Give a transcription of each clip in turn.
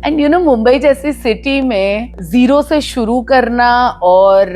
And Mumbai जैसी city में zero से शुरू करना और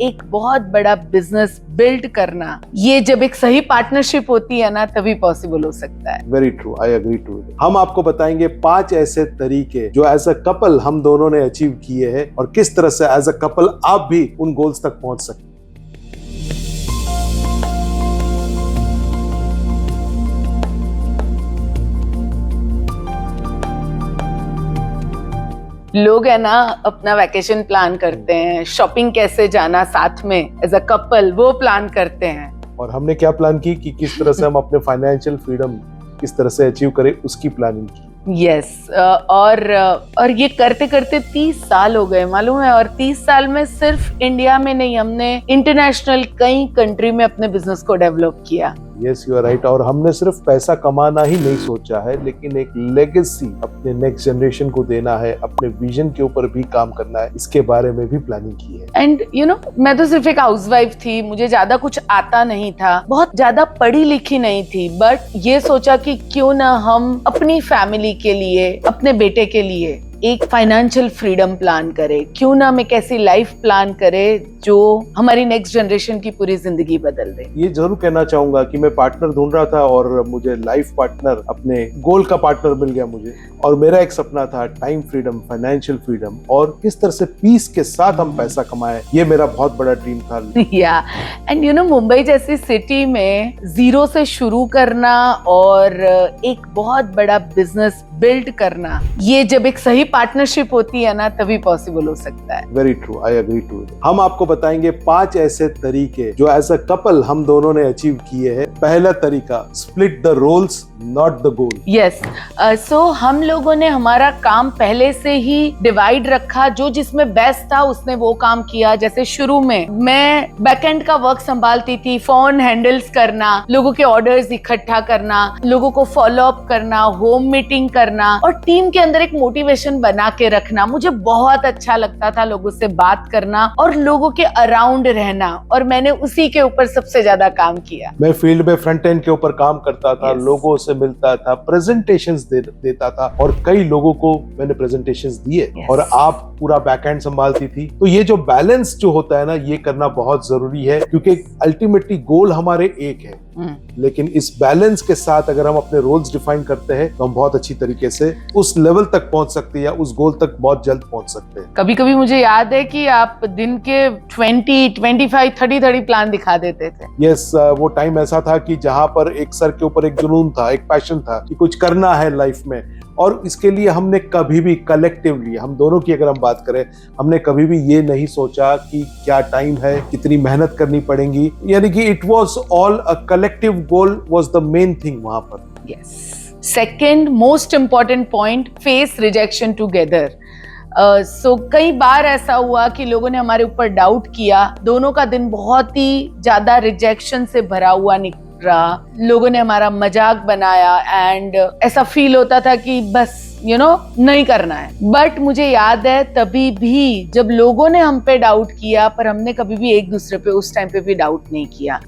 एक बहुत बड़ा बिजनेस बिल्ड करना, ये जब एक सही पार्टनरशिप होती है ना, तभी पॉसिबल हो सकता है। Very true, I agree to it. हम आपको बताएंगे 5 ऐसे तरीके जो एज अ कपल हम दोनों ने अचीव किए हैं और किस तरह से एज अ कपल आप भी उन गोल्स तक पहुंच सकते हैं। लोग है ना अपना वैकेशन प्लान करते हैं, शॉपिंग कैसे जाना साथ में एज अ कपल, वो प्लान करते हैं। और हमने क्या प्लान की कि किस तरह से हम अपने फाइनेंशियल फ्रीडम किस तरह से अचीव करें, उसकी प्लानिंग की। यस, और ये करते करते 30 साल हो गए, मालूम है। और 30 साल में सिर्फ इंडिया में नहीं, हमने इंटरनेशनल कई कंट्री में अपने बिजनेस को डेवलप किया। Yes, you are right. और हमने सिर्फ पैसा कमाना ही नहीं सोचा है, लेकिन एक लेगेसी अपने नेक्स्ट जनरेशन को देना है, अपने विजन के ऊपर भी काम करना है, इसके बारे में भी प्लानिंग की है। एंड मैं तो सिर्फ एक हाउसवाइफ थी, मुझे ज्यादा कुछ आता नहीं था, बहुत ज्यादा पढ़ी लिखी नहीं थी, बट ये सोचा कि क्यों ना हम अपनी फैमिली के लिए, अपने बेटे के लिए एक फाइनेंशियल फ्रीडम प्लान करे, क्यों ना हम एक ऐसी लाइफ प्लान करे जो हमारी नेक्स्ट जनरेशन की पूरी जिंदगी बदल दे। ये जरूर कहना चाहूंगा कि मैं पार्टनर ढूंढ रहा था और मुझे लाइफ पार्टनर, अपने गोल का पार्टनर मिल गया मुझे। और मेरा एक सपना था टाइम फ्रीडम, फाइनेंशियल फ्रीडम और किस तरह से पीस के साथ हम पैसा कमाएं, ये मेरा बहुत बड़ा ड्रीम था। या एंड मुंबई जैसी सिटी में जीरो से शुरू करना और एक बहुत बड़ा बिजनेस बिल्ड करना, ये जब एक सही पार्टनरशिप होती है ना, तभी पॉसिबल हो सकता है। Very true, I agree to it. हम आपको बताएंगे 5 ऐसे तरीके जो एज अ कपल हम दोनों ने अचीव किए हैं। पहला तरीका, split the roles not the goal. Yes, so हम लोगों ने हमारा काम पहले से ही डिवाइड रखा, जो जिसमें बेस्ट था उसने वो काम किया। जैसे शुरू में मैं बैकएंड का वर्क संभालती थी, फोन हैंडल्स करना, लोगों के ऑर्डर्स इकट्ठा करना, लोगों को फॉलो अप करना, होम मीटिंग करना और टीम के अंदर एक मोटिवेशन बना के रखना। मुझे बहुत अच्छा लगता था लोगों से बात करना और लोगों के अराउंड रहना, और मैंने उसी के ऊपर सबसे ज्यादा काम किया। मैं फील्ड में फ्रंट एंड के ऊपर काम करता था, लोगों से मिलता था, प्रेजेंटेशंस देता था और कई लोगों को मैंने प्रेजेंटेशंस दिए और आप पूरा बैकएंड संभालती थी। तो ये जो बैलेंस जो होता है ना, ये करना बहुत जरूरी है, क्योंकि अल्टीमेटली गोल हमारे एक है, लेकिन इस बैलेंस के साथ अगर हम अपने रोल्स डिफाइन करते हैं तो हम बहुत अच्छी तरीके से उस लेवल तक पहुंच सकते हैं या उस गोल तक बहुत जल्द पहुंच सकते हैं। कभी कभी मुझे याद है कि आप दिन के 20, 25, 30 प्लान दिखा देते थे। यस, वो टाइम ऐसा था कि जहां पर एक सर के ऊपर एक जुनून था, एक पैशन था कि कुछ करना है लाइफ में, और इसके लिए हमने कभी भी कलेक्टिवली, हम दोनों की अगर हम बात करें, हमने कभी भी ये नहीं सोचा कि क्या टाइम है, कितनी मेहनत करनी पड़ेगी, यानी कि it was all a collective goal was the main thing वहां पर। Yes, second most important point, face rejection together. So कई बार ऐसा हुआ कि लोगों ने हमारे ऊपर डाउट किया, दोनों का दिन बहुत ही ज्यादा रिजेक्शन से भरा हुआ निकला, लोगों ने हमारा मजाक बनाया एंड ऐसा फील होता था कि बस नहीं करना है। बट मुझे याद है तभी भी जब लोगों ने हम पे डाउट किया, पर हमने कभी भी एक दूसरे पे उस टाइम पे भी डाउट नहीं किया।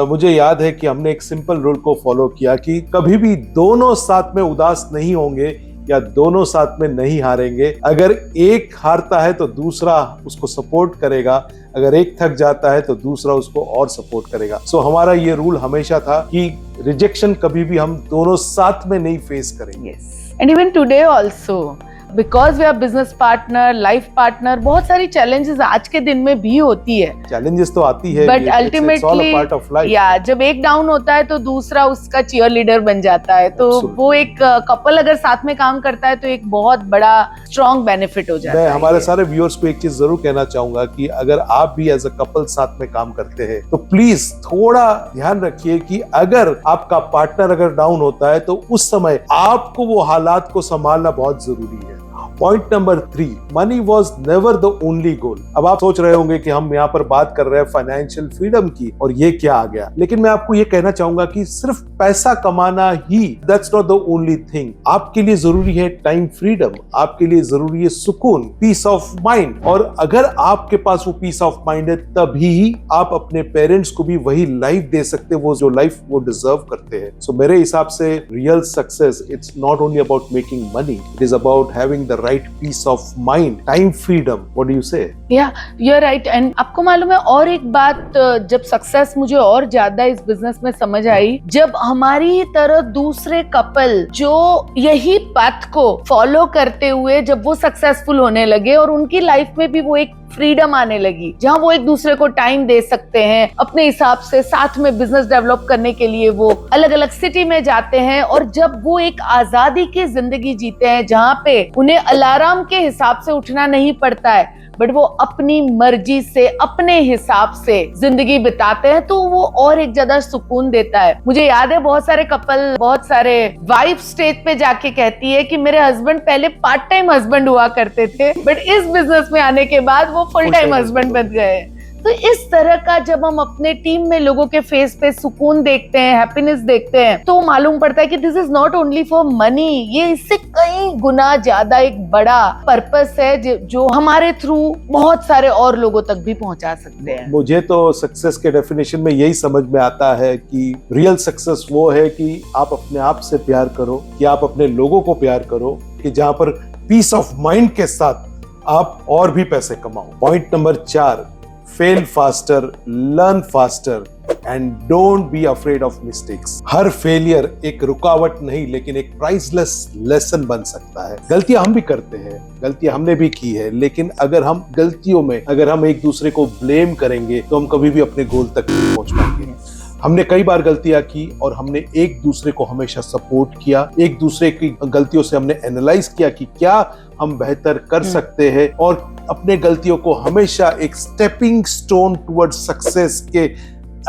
मुझे याद है कि हमने एक सिंपल रूल को फॉलो किया कि कभी भी दोनों साथ में उदास नहीं होंगे या दोनों साथ में नहीं हारेंगे। अगर एक हारता है तो दूसरा उसको सपोर्ट करेगा, अगर एक थक जाता है तो दूसरा उसको और सपोर्ट करेगा। सो हमारा ये रूल हमेशा था कि रिजेक्शन कभी भी हम दोनों साथ में नहीं फेस करेंगे। Yes. And even today also, because we are business partner, life partner, बहुत सारी challenges आज के दिन में भी होती है। Challenges तो आती है, but ultimately, जब एक डाउन होता है तो दूसरा उसका चीयर लीडर बन जाता है, तो वो एक कपल अगर साथ में काम करता है तो एक बहुत बड़ा स्ट्रॉन्ग बेनिफिट हो जाता है। मैं हमारे सारे व्यूअर्स को एक चीज जरूर कहना चाहूंगा कि अगर आप भी एज अ कपल साथ में काम करते हैं तो प्लीज थोड़ा ध्यान रखिए कि अगर आपका पार्टनर अगर डाउन होता है तो उस समय आपको वो हालात को संभालना बहुत जरूरी है। Point number 3, money was never the only goal. अब आप सोच रहे होंगे कि हम यहाँ पर बात कर रहे हैं फाइनेंशियल फ्रीडम की और ये क्या आ गया, लेकिन मैं आपको ये कहना चाहूंगा कि सिर्फ पैसा कमाना ही that's not the only thing. आपके लिए जरूरी है टाइम फ्रीडम, आपके लिए जरूरी है सुकून, पीस ऑफ माइंड, और अगर आपके पास वो पीस ऑफ माइंड है तभी आप अपने पेरेंट्स को भी वही लाइफ दे सकते हैं, वो जो लाइफ वो डिजर्व करते हैं। सो मेरे हिसाब से real success it's not only about making money, it is about having the right peace of mind, time freedom. What do you say? या यू आर राइट। एंड आपको मालूम है और एक बात, जब सक्सेस मुझे और ज्यादा इस बिजनेस में समझ आई, जब हमारी तरह दूसरे कपल जो यही पथ को फॉलो करते हुए जब वो सक्सेसफुल होने लगे और उनकी लाइफ में भी वो एक फ्रीडम आने लगी जहां वो एक दूसरे को टाइम दे सकते हैं, अपने हिसाब से साथ में बिजनेस डेवलप करने के लिए वो अलग अलग सिटी में जाते हैं, और जब वो एक आजादी की जिंदगी जीते हैं जहां पे उन्हें अलार्म के हिसाब से उठना नहीं पड़ता है, बट वो अपनी मर्जी से अपने हिसाब से जिंदगी बिताते हैं, तो वो और एक ज्यादा सुकून देता है। मुझे याद है बहुत सारे कपल, बहुत सारे वाइफ स्टेज पे जाके कहती है कि मेरे हस्बैंड पहले पार्ट टाइम हस्बैंड हुआ करते थे, बट इस बिजनेस में आने के बाद वो फुल टाइम हस्बैंड बन गए। तो इस तरह का जब हम अपने टीम में लोगों के फेस पे सुकून देखते हैं, हैप्पीनेस देखते हैं, तो मालूम पड़ता है कि this is not only for money, ये इससे कई गुना ज्यादा एक बड़ा पर्पस है जो हमारे थ्रू बहुत सारे और लोगों तक भी पहुंचा सकते हैं। मुझे तो सक्सेस के डेफिनेशन में यही समझ में आता है कि रियल सक्सेस वो है कि आप अपने आप से प्यार करो, कि आप अपने लोगों को प्यार करो, कि जहां पर पीस ऑफ माइंड के साथ आप और भी पैसे कमाओ। Point number 4, fail faster, learn faster and don't be afraid of mistakes. Her failure एक रुकावट नहीं लेकिन एक प्राइसलेस लेसन बन सकता है। गलतियां हम भी करते हैं, गलतियां हमने भी की है, लेकिन अगर हम गलतियों में अगर हम एक दूसरे को ब्लेम करेंगे तो हम कभी भी अपने गोल तक नहीं पहुंच पाएंगे। हमने कई बार गलतियां की और हमने एक दूसरे को हमेशा सपोर्ट किया, एक दूसरे की गलतियों से हमने एनालाइज किया कि क्या हम बेहतर कर सकते हैं, और अपने गलतियों को हमेशा एक स्टेपिंग स्टोन टुवर्ड्स सक्सेस के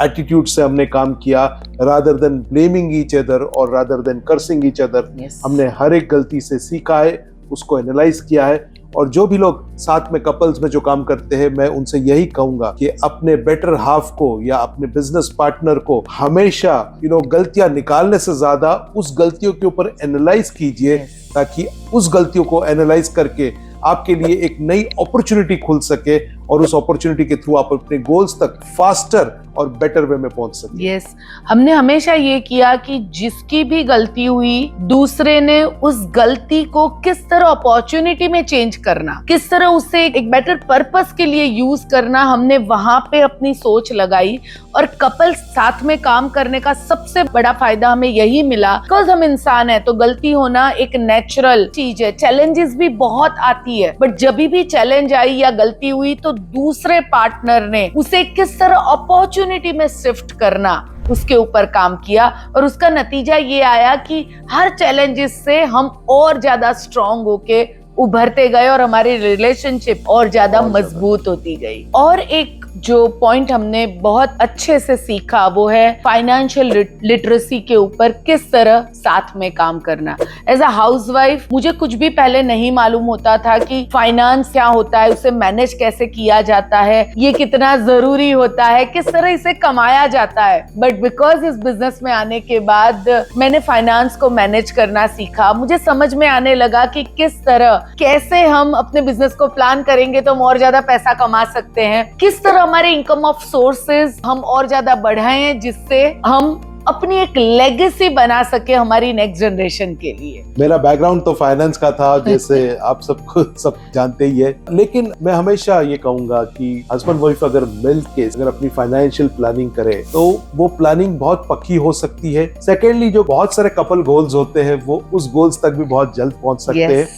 एटीट्यूड से हमने काम किया, rather than blaming each other और rather than cursing each other. हमने हर एक गलती से सीखा है, उसको एनालाइज किया है, और जो भी लोग साथ में कपल्स में जो काम करते हैं, मैं उनसे यही कहूंगा कि अपने बेटर हाफ को या अपने बिजनेस पार्टनर को हमेशा गलतियां निकालने से ज्यादा उस गलतियों के ऊपर एनालाइज कीजिए, ताकि उस गलतियों को एनालाइज करके आपके लिए एक नई अपॉर्चुनिटी खुल सके और उस अपॉर्चुनिटी के थ्रू आप अपने गोल्स तक फास्टर और बेटर वे में पहुंच सके। यस, हमने हमेशा ये किया कि जिसकी भी गलती हुई, दूसरे ने उस गलती को किस तरह अपॉर्चुनिटी में चेंज करना, किस तरह उससे एक बेटर पर्पस के लिए यूज करना, हमने वहां पे अपनी सोच लगाई। और कपल साथ में काम करने का सबसे बड़ा फायदा हमें यही मिला, बिकॉज हम इंसान है तो गलती होना एक नेचुरल चीज है, चैलेंजेस भी बहुत आती है, बट जब भी चैलेंज आई या गलती हुई तो दूसरे पार्टनर ने उसे किस तरह अपॉर्चुनिटी में शिफ्ट करना, उसके ऊपर काम किया, और उसका नतीजा ये आया कि हर चैलेंजेस से हम और ज्यादा स्ट्रॉन्ग होके उभरते गए और हमारी रिलेशनशिप और ज्यादा मजबूत होती गई। और एक जो पॉइंट हमने बहुत अच्छे से सीखा वो है फाइनेंशियल लिटरेसी के ऊपर किस तरह साथ में काम करना। एज अ हाउसवाइफ मुझे कुछ भी पहले नहीं मालूम होता था कि फाइनेंस क्या होता है, उसे मैनेज कैसे किया जाता है, ये कितना जरूरी होता है, किस तरह इसे कमाया जाता है। बट बिकॉज इस बिजनेस में आने के बाद मैंने फाइनेंस को मैनेज करना सीखा। मुझे समझ में आने लगा कि किस तरह, कैसे हम अपने बिजनेस को प्लान करेंगे तो हम और ज्यादा पैसा कमा सकते हैं, किस तरह हमारे इनकम ऑफ सोर्सेज हम और ज्यादा बढ़ाएं, जिससे हम अपनी एक लेगेसी बना सके हमारी नेक्स्ट जनरेशन के लिए। मेरा बैकग्राउंड तो फाइनेंस का था, जैसे आप सब जानते ही है, लेकिन मैं हमेशा ये कहूंगा कि हस्बैंड वाइफ अगर मिलके अगर अपनी फाइनेंशियल प्लानिंग करे तो वो प्लानिंग बहुत पक्की हो सकती है। सेकेंडली, जो बहुत सारे कपल गोल्स होते हैं वो उस गोल्स तक भी बहुत जल्द पहुंच सकते हैं,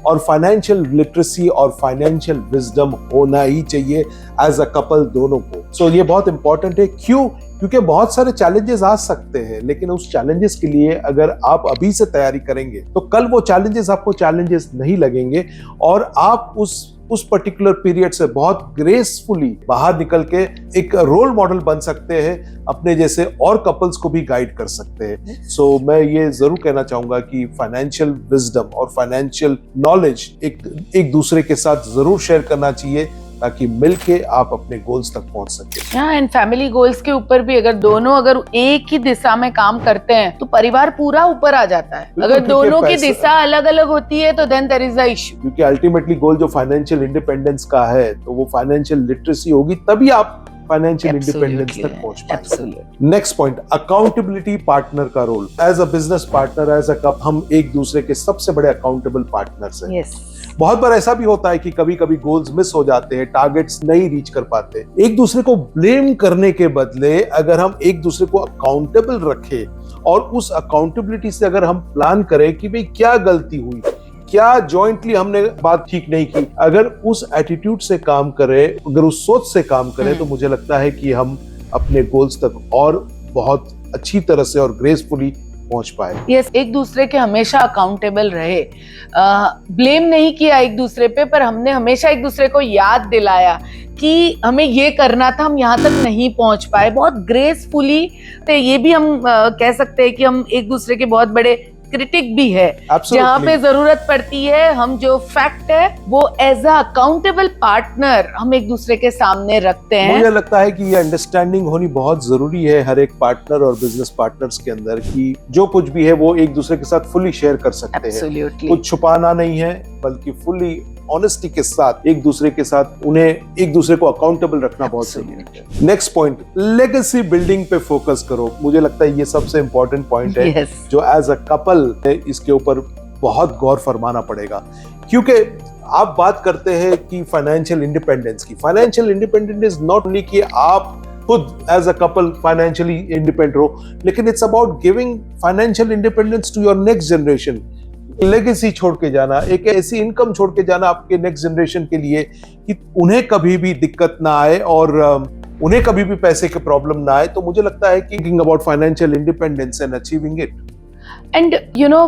और फाइनेंशियल लिटरेसी और फाइनेंशियल विजडम होना ही चाहिए एज अ कपल दोनों को। सो ये बहुत इंपॉर्टेंट है। क्यों? क्योंकि बहुत सारे चैलेंजेस आ सकते हैं, लेकिन उस चैलेंजेस के लिए अगर आप अभी से तैयारी करेंगे तो कल वो चैलेंजेस आपको चैलेंजेस नहीं लगेंगे, और आप उस पर्टिकुलर पीरियड से बहुत ग्रेसफुली बाहर निकल के एक रोल मॉडल बन सकते हैं, अपने जैसे और कपल्स को भी गाइड कर सकते हैं। सो मैं ये जरूर कहना चाहूंगा कि फाइनेंशियल विजडम और फाइनेंशियल नॉलेज एक दूसरे के साथ जरूर शेयर करना चाहिए, ताकि मिलके आप अपने गोल्स तक पहुंच सके। एंड फैमिली गोल्स के ऊपर भी अगर एक ही दिशा में काम करते हैं तो परिवार पूरा ऊपर आ जाता है। अगर दोनों की दिशा अलग अलग होती है तो then there is a issue. क्योंकि अल्टीमेटली गोल जो फाइनेंशियल इंडिपेंडेंस का है, तो वो फाइनेंशियल लिटरेसी होगी, तभी आप फाइनेंशियल इंडिपेंडेंस तक पहुंच पाए। नेक्स्ट पॉइंट, अकाउंटेबिलिटी पार्टनर का role. As a business partner, as a cup, हम एक दूसरे के सबसे बड़े अकाउंटेबल पार्टनर्स हैं। बहुत बार ऐसा भी होता है कि कभी कभी गोल्स मिस हो जाते हैं, टारगेट्स नहीं रीच कर पाते। एक दूसरे को ब्लेम करने के बदले अगर हम एक दूसरे को अकाउंटेबल रखें और उस अकाउंटेबिलिटी से अगर हम प्लान करें कि भाई क्या गलती हुई, क्या जॉइंटली हमने बात ठीक नहीं की, अगर उस एटीट्यूड से काम करें, अगर उस सोच से काम करें, तो मुझे लगता है कि हम अपने गोल्स तक और बहुत अच्छी तरह से और ग्रेसफुली पहुंच पाए। यस, एक दूसरे के हमेशा अकाउंटेबल रहे, ब्लेम नहीं किया एक दूसरे पे, पर हमने हमेशा एक दूसरे को याद दिलाया कि हमें ये करना था, हम यहाँ तक नहीं पहुंच पाए, बहुत ग्रेसफुली। तो ये भी हम कह सकते हैं कि हम एक दूसरे के बहुत बड़े क्रिटिक भी है। जहाँ पे जरूरत पड़ती है, हम जो फैक्ट है वो एज अ अकाउंटेबल पार्टनर हम एक दूसरे के सामने रखते हैं। मुझे लगता है कि ये अंडरस्टैंडिंग होनी बहुत जरूरी है हर एक पार्टनर और बिजनेस पार्टनर्स के अंदर, कि जो कुछ भी है वो एक दूसरे के साथ फुली शेयर कर सकते हैं, कुछ छुपाना नहीं है, बल्कि फुली ऑनेस्टी के साथ एक दूसरे के साथ उन्हें एक दूसरे को अकाउंटेबल रखना बहुत जरूरी है। नेक्स्ट पॉइंट, लेगेसी बिल्डिंग पे फोकस करो। मुझे लगता है ये सबसे इंपॉर्टेंट पॉइंट है जो एज अ कपल इसके ऊपर बहुत गौर फरमाना पड़ेगा, क्योंकि आप बात करते हैं कि फाइनेंशियल इंडिपेंडेंस की। Financial independence is not only कि आप खुद as a couple financially independent हो, लेकिन it's about giving financial independence to your next generation. Legacy छोड़ के जाना, एक ऐसी इनकम छोड़ के जाना आपके नेक्स्ट जनरेशन के लिए कि उन्हें कभी भी दिक्कत ना आए और उन्हें कभी भी पैसे के प्रॉब्लम ना आए। तो मुझे लगता है कि thinking about financial independence and achieving it. And you know,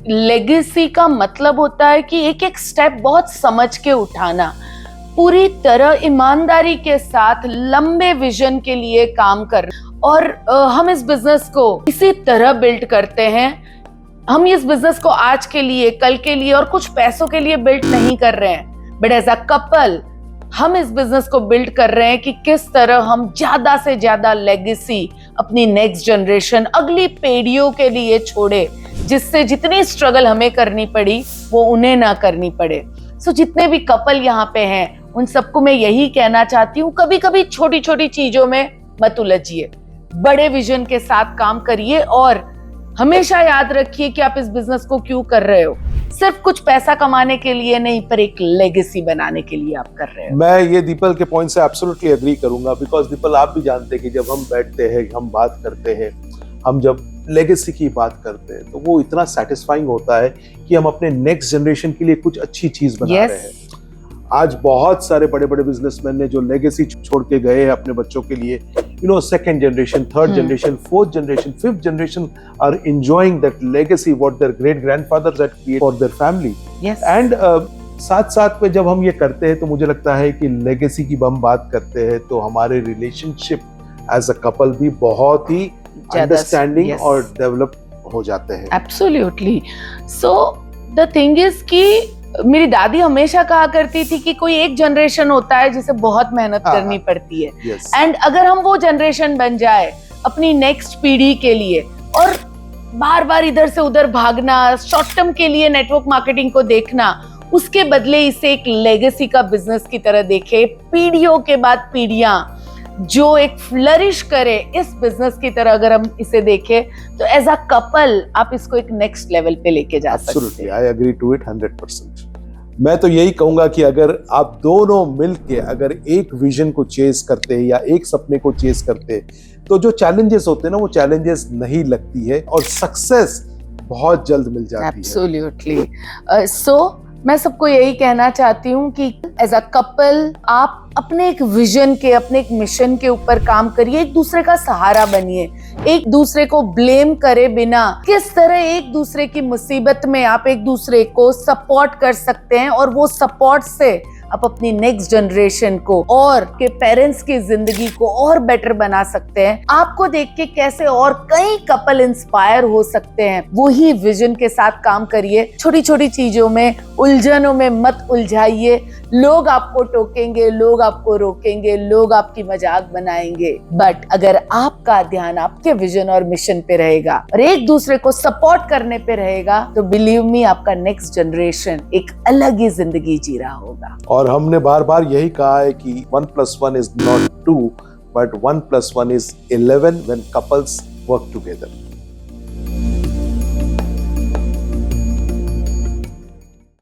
legacy का मतलब होता है कि एक एक स्टेप बहुत समझ के उठाना, पूरी तरह ईमानदारी के साथ लंबे विजन के लिए काम करना। और हम इस बिजनेस को इसी तरह बिल्ड करते हैं। हम इस बिजनेस को आज के लिए, कल के लिए और कुछ पैसों के लिए बिल्ड नहीं कर रहे हैं, बट एज अ कपल हम इस बिजनेस को बिल्ड कर रहे हैं कि किस तरह हम ज्यादा से ज्यादा लेगेसी अपनी नेक्स्ट जनरेशन, अगली पीढ़ियों के लिए छोड़े, जिससे जितनी स्ट्रगल हमें करनी पड़ी वो उन्हें ना करनी पड़े। सो जितने भी कपल यहाँ पे हैं उन सबको मैं यही कहना चाहती हूँ, कभी कभी छोटी छोटी चीजों में मत उलझिए, बड़े विजन के साथ काम करिए और हमेशा याद रखिए कि आप इस बिजनेस को क्यों कर रहे हो। सिर्फ कुछ पैसा कमाने के लिए नहीं, पर एक लेगेसी बनाने के लिए आप कर रहे हो। मैं ये दीपल के पॉइंट से एब्सोल्युटली एग्री करूंगा, बिकॉज दीपल आप भी जानते हैं कि जब हम बैठते हैं, हम बात करते हैं, हम जब लेगेसी की बात करते हैं तो वो इतना सेटिस्फाइंग होता है कि हम अपने नेक्स्ट जनरेशन के लिए कुछ अच्छी चीज बना रहे हैं। आज बहुत सारे बड़े बड़े बिजनेसमैन ने जो लेगेसी छोड़ के गए हैं अपने बच्चों के लिए, you know, second generation, third generation, fourth generation, fifth generation are enjoying that legacy what their great grandfathers had created for their family. Yes. And साथ साथ में जब हम ये करते हैं तो मुझे लगता है कि लेगेसी की हम बात करते हैं तो हमारे रिलेशनशिप एज अ कपल भी बहुत ही अंडरस्टैंडिंग और डेवलप हो जाते हैं। Absolutely. So the thing is कि मेरी दादी हमेशा कहा करती थी कि कोई एक जनरेशन होता है जिसे बहुत मेहनत करनी पड़ती है, एंड अगर हम वो जनरेशन बन जाए अपनी नेक्स्ट पीढ़ी के लिए और बार बार इधर से उधर भागना, शॉर्ट टर्म के लिए नेटवर्क मार्केटिंग को देखना, उसके बदले इसे एक लेगेसी का बिजनेस की तरह देखे, पीढ़ियों के बाद पीढ़ियां जो एक फ्लरिश करे इस बिजनेस की तरह अगर हम इसे देखें, तो एज अ कपल आप इसको एक नेक्स्ट लेवल पे लेके जा सकते हैं। I agree to it 100%। मैं तो यही कहूंगा कि अगर आप दोनों मिलके अगर एक विजन को चेस करते हैं या एक सपने को चेस करते हैं, तो जो चैलेंजेस होते हैं ना, वो चैलेंजेस नहीं लगती है और सक्सेस बहुत जल्द मिल जाती है। एब्सोल्युटली। सो मैं सबको यही कहना चाहती हूँ कि एज अ कपल आप अपने एक विजन के, अपने एक मिशन के ऊपर काम करिए, एक दूसरे का सहारा बनिए, एक दूसरे को ब्लेम करे बिना किस तरह एक दूसरे की मुसीबत में आप एक दूसरे को सपोर्ट कर सकते हैं और वो सपोर्ट से आप अपनी नेक्स्ट जनरेशन को और के पेरेंट्स की जिंदगी को और बेटर बना सकते हैं। आपको देख के कैसे और कई कपल इंस्पायर हो सकते हैं, वही विजन के साथ काम करिए। छोटी छोटी चीजों में, उलझनों में मत उलझाइए। लोग आपको टोकेंगे, लोग आपको रोकेंगे, लोग आपकी मजाक बनाएंगे, बट अगर आपका ध्यान आपके विजन और मिशन पे रहेगा और एक दूसरे को सपोर्ट करने पे रहेगा, तो बिलीव मी आपका नेक्स्ट जनरेशन एक अलग ही जिंदगी जी रहा होगा। और हमने बार बार यही कहा है कि 1+1 is not 2, but 1 + 1 is 11 when couples work together.